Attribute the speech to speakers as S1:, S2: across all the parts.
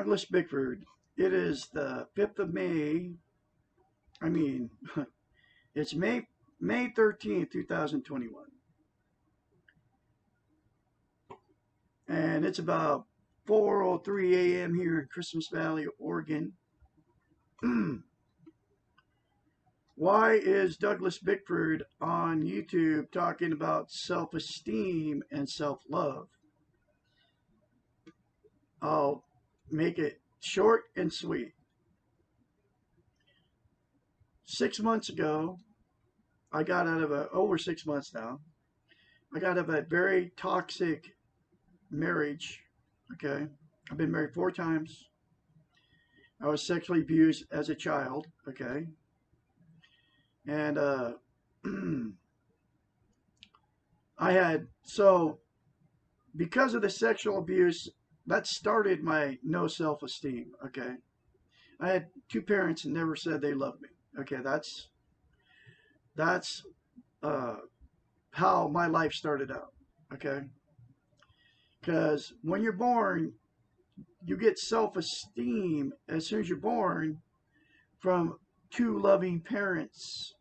S1: Douglas Bickford. It is the 5th of May. I mean, it's May 13th, 2021. And it's about 4:03 a.m. here in Christmas Valley, Oregon. Why is Douglas Bickford on YouTube talking about self-esteem and self-love? I'll make it short and sweet. 6 months ago, I got out of over 6 months now, I got out of a very toxic marriage. Okay. I've been married 4 times. I was sexually abused as a child. Okay. And I had, so because of the sexual abuse, that started my no self esteem. Okay. I had two parents that never said they loved me. Okay. That's uh, how my life started out. Okay. Because when you're born, you get self esteem as soon as you're born from two loving parents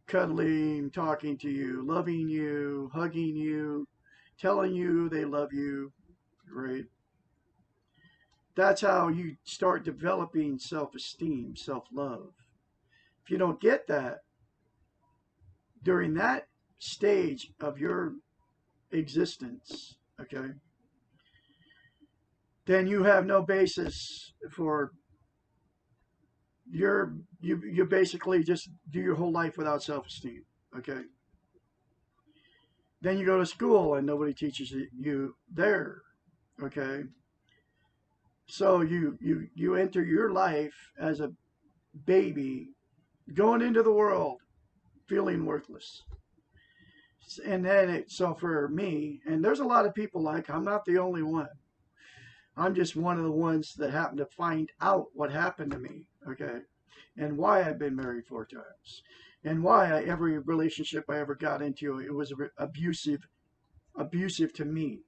S1: cuddling, talking to you, loving you, hugging you, telling you they love you, right? That's how you start developing self esteem, self love. If you don't get that during that stage of your existence, okay, then you have no basis for you basically just do your whole life without self-esteem. Okay. Then you go to school and nobody teaches you there. Okay. So you enter your life as a baby going into the world feeling worthless. And then so for me, and there's a lot of people, like, I'm not the only one. I'm just one of the ones that happened to find out what happened to me, okay, and why I've been married 4 times, and why every relationship I ever got into, it was abusive to me,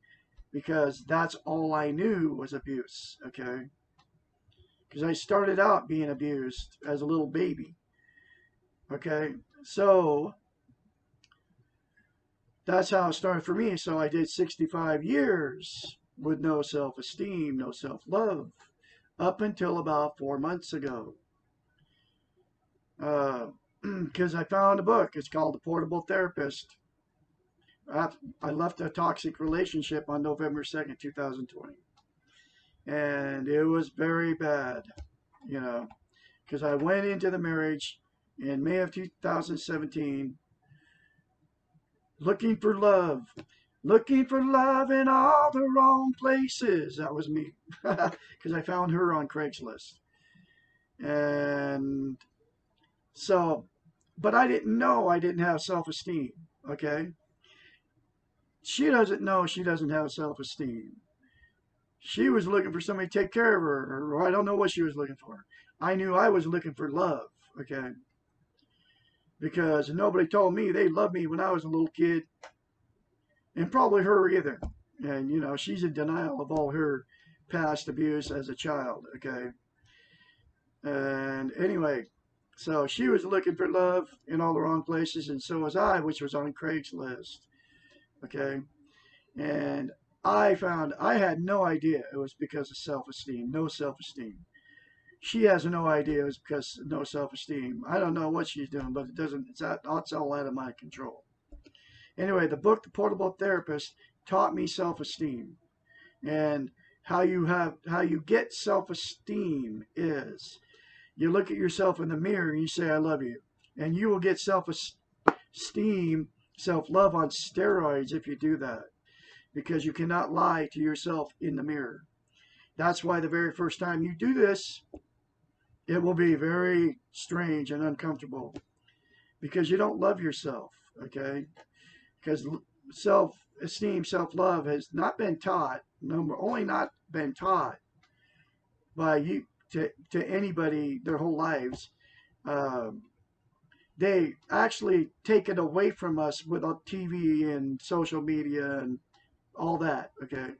S1: because that's all I knew was abuse, okay, because I started out being abused as a little baby, okay, so that's how it started for me. So I did 65 years with no self-esteem, no self-love, up until about 4 months ago. Because I found a book. It's called The Portable Therapist. I left a toxic relationship on November 2nd, 2020. And it was very bad, because I went into the marriage in May of 2017 looking for love. Looking for love in all the wrong places. That was me. Because I found her on Craigslist. And so, but I didn't know I didn't have self-esteem. Okay? She doesn't know she doesn't have self-esteem. She was looking for somebody to take care of her, or I don't know what she was looking for. I knew I was looking for love. Okay? Because nobody told me they loved me when I was a little kid. And probably her either. And, she's in denial of all her past abuse as a child, okay? And anyway, so she was looking for love in all the wrong places, and so was I, which was on Craigslist, okay? And I found I had no idea it was because of self-esteem, no self-esteem. She has no idea it was because of no self-esteem. I don't know what she's doing, but it's all out of my control. Anyway, the book, The Portable Therapist, taught me self-esteem. And how you get self-esteem is you look at yourself in the mirror and you say, I love you. And you will get self-esteem, self-love on steroids if you do that. Because you cannot lie to yourself in the mirror. That's why the very first time you do this, it will be very strange and uncomfortable. Because you don't love yourself, okay? Because self-esteem, self-love has not been taught, only not been taught by you to anybody their whole lives. They actually take it away from us with TV and social media and all that, okay?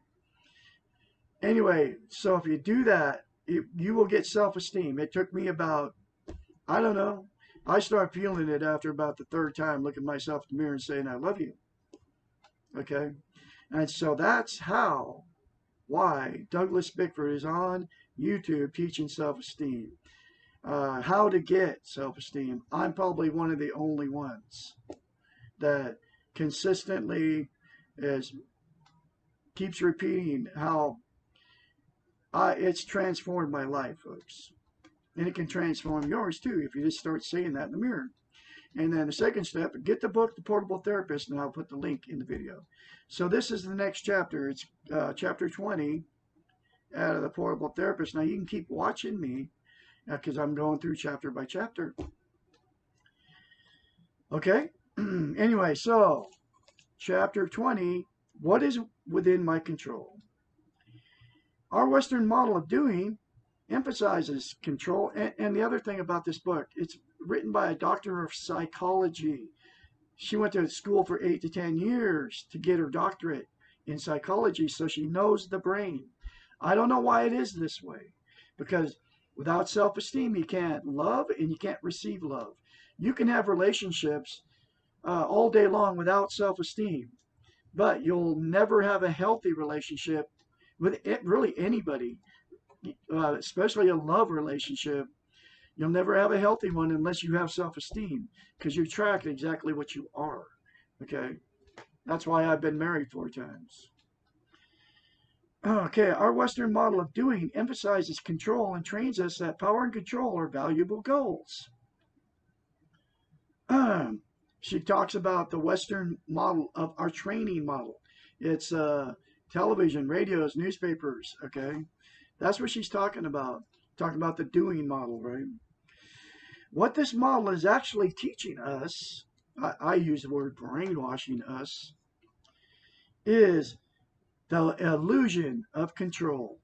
S1: Anyway, so if you do that, you will get self-esteem. It took me about, I don't know, I started feeling it after about the third time, looking myself in the mirror and saying, I love you. Okay. And so that's why Douglas Bickford is on YouTube teaching self-esteem. How to get self-esteem. I'm probably one of the only ones that consistently is keeps repeating how it's transformed my life, folks. And it can transform yours too if you just start saying that in the mirror. And then the second step, get the book, The Portable Therapist, and I'll put the link in the video. So this is the next chapter. It's chapter 20 out of The Portable Therapist. Now you can keep watching me because I'm going through chapter by chapter. Okay? Anyway, so chapter 20, what is within my control? Our Western model of doing emphasizes control. And the other thing about this book, it's written by a doctor of psychology. She went to school for 8 to 10 years to get her doctorate in psychology, so she knows the brain. I don't know why it is this way, because without self-esteem, you can't love and you can't receive love. You can have relationships all day long without self-esteem, but you'll never have a healthy relationship with really anybody, especially a love relationship. You'll never have a healthy one unless you have self-esteem, because you track exactly what you are. Okay? That's why I've been married 4 times. Okay, our Western model of doing emphasizes control and trains us that power and control are valuable goals. She talks about the Western model of our training model. It's television, radios, newspapers, okay? That's what she's talking about. Talking about the doing model, right? What this model is actually teaching us, I use the word brainwashing us, is the illusion of control.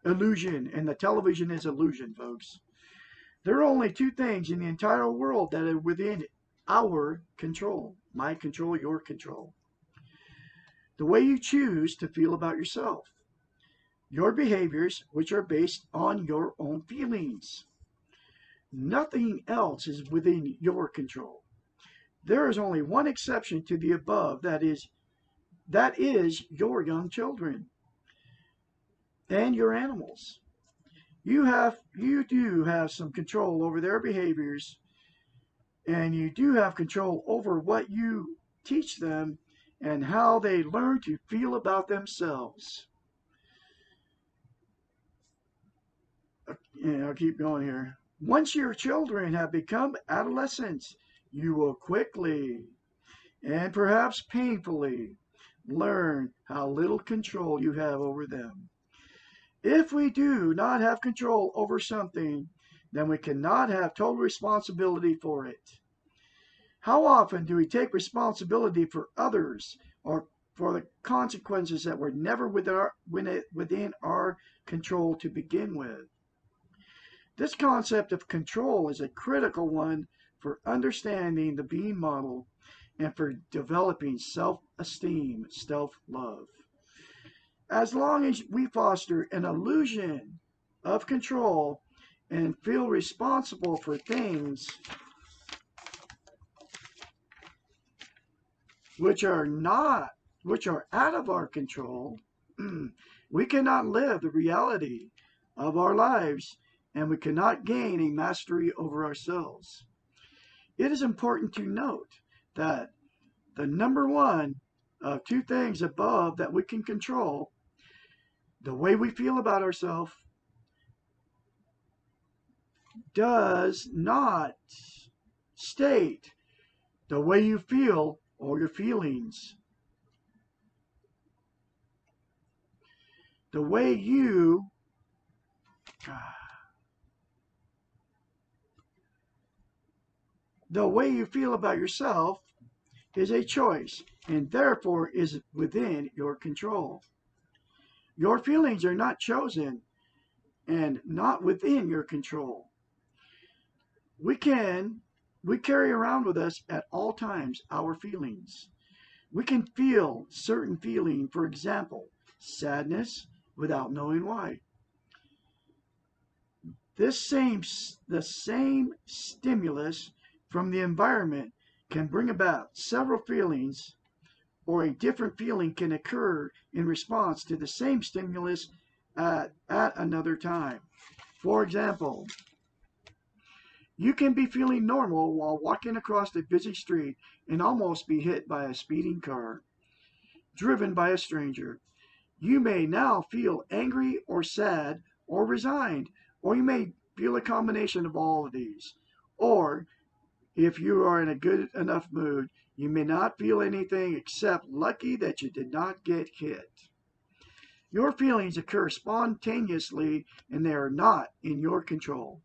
S1: Illusion, and the television is illusion, folks. There are only 2 things in the entire world that are within our control. My control, your control. The way you choose to feel about yourself. Your behaviors, which are based on your own feelings. Nothing else is within your control. There is only one exception to the above, that is your young children and your animals. You do have some control over their behaviors, and you do have control over what you teach them and how they learn to feel about themselves. And I'll keep going here. Once your children have become adolescents, you will quickly and perhaps painfully learn how little control you have over them. If we do not have control over something, then we cannot have total responsibility for it. How often do we take responsibility for others or for the consequences that were never within our control to begin with? This concept of control is a critical one for understanding the being model and for developing self-esteem, self-love. As long as we foster an illusion of control and feel responsible for things which are out of our control, we cannot live the reality of our lives, and we cannot gain a mastery over ourselves. It is important to note that the number one of 2 things above that we can control, the way we feel about ourselves, does not state the way you feel or your feelings. The way you feel about yourself is a choice and therefore is within your control. Your feelings are not chosen and not within your control. We carry around with us at all times our feelings. We can feel certain feeling, for example, sadness, without knowing why. The same stimulus from the environment can bring about several feelings, or a different feeling can occur in response to the same stimulus at another time. For example, you can be feeling normal while walking across a busy street and almost be hit by a speeding car, driven by a stranger. You may now feel angry or sad or resigned, or you may feel a combination of all of these. Or, if you are in a good enough mood, you may not feel anything except lucky that you did not get hit. Your feelings occur spontaneously and they are not in your control.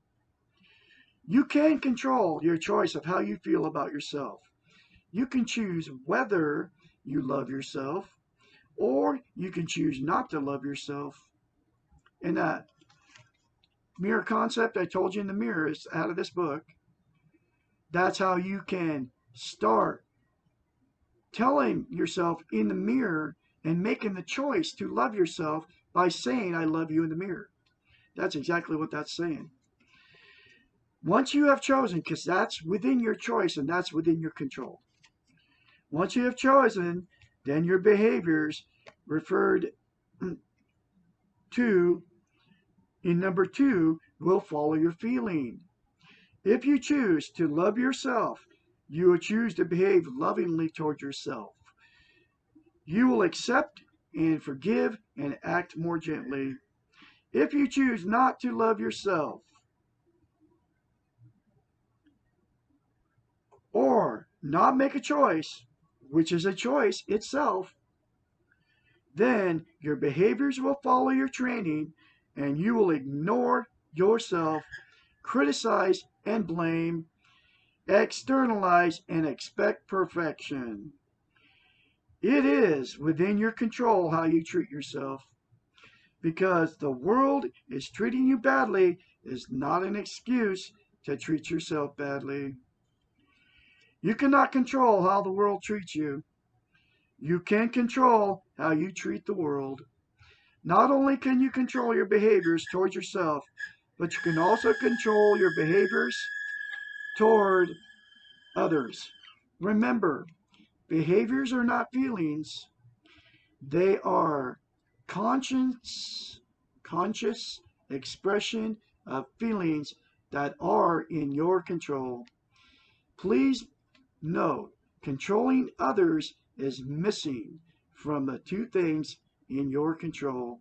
S1: You can control your choice of how you feel about yourself. You can choose whether you love yourself, or you can choose not to love yourself. And that mirror concept I told you in the mirror is out of this book. That's how you can start telling yourself in the mirror and making the choice to love yourself by saying, I love you in the mirror. That's exactly what that's saying. Once you have chosen, because that's within your choice and that's within your control. Once you have chosen, then your behaviors referred to in number 2 will follow your feeling. If you choose to love yourself, you will choose to behave lovingly toward yourself. You will accept and forgive and act more gently. If you choose not to love yourself, or not make a choice, which is a choice itself, then your behaviors will follow your training and you will ignore yourself, criticize and blame, externalize and expect perfection. It is within your control how you treat yourself, because the world is treating you badly is not an excuse to treat yourself badly. You cannot control how the world treats you. You can control how you treat the world. Not only can you control your behaviors towards yourself, but you can also control your behaviors toward others. Remember, behaviors are not feelings. They are conscious expression of feelings that are in your control. Please note, controlling others is missing from the 2 things in your control.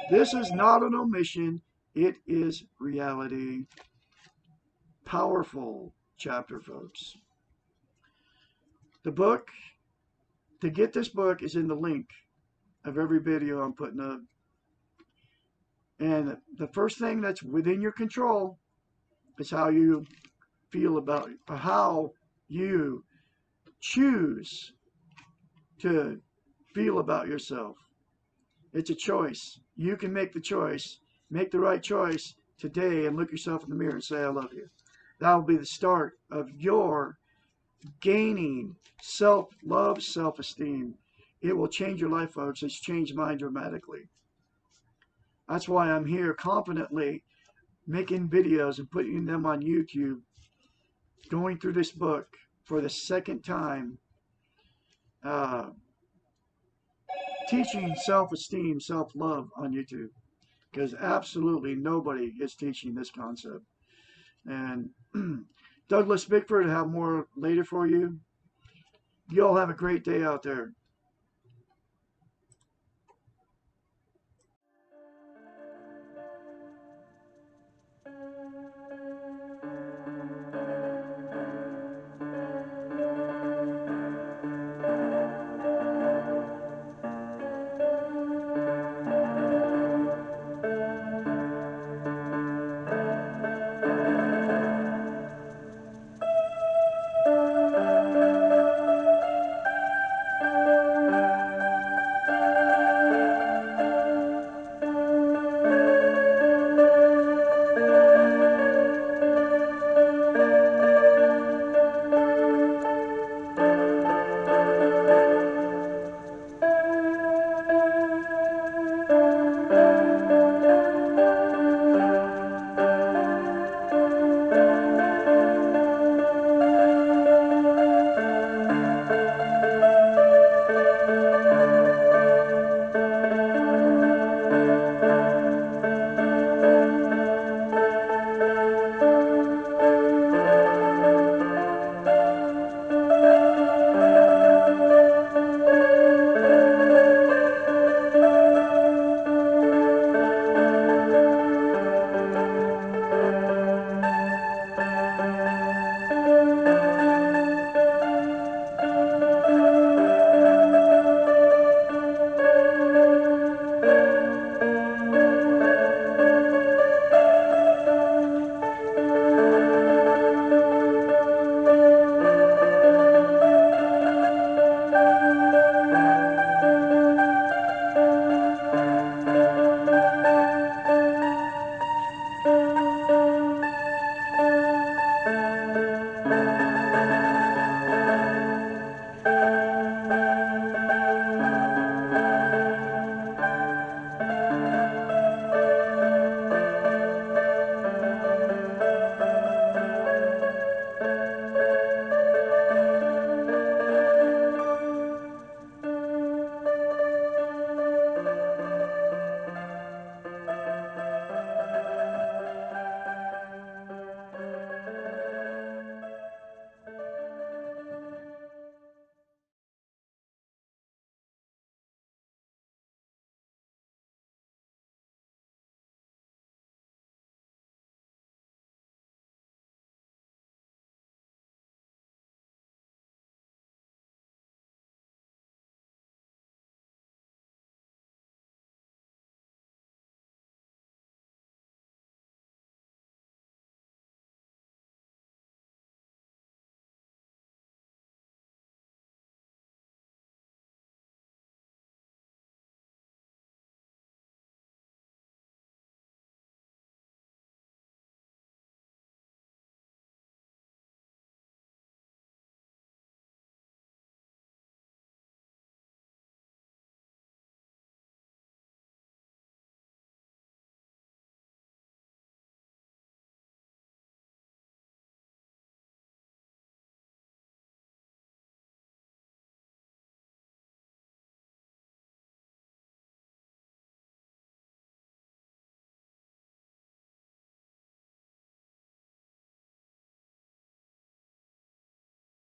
S1: This is not an omission, it is reality. Powerful chapter, folks. The book, to get this book, is in the link of every video I'm putting up. And the first thing that's within your control is how you feel about, how you choose to feel about yourself. It's a choice. You can make the choice. Make the right choice today and look yourself in the mirror and say, I love you. That will be the start of your gaining self-love, self-esteem. It will change your life, folks. It's changed mine dramatically. That's why I'm here confidently making videos and putting them on YouTube, going through this book for the second time, teaching self-esteem, self-love on YouTube, because absolutely nobody is teaching this concept. And Douglas Bickford will have more later for you. You all have a great day out there.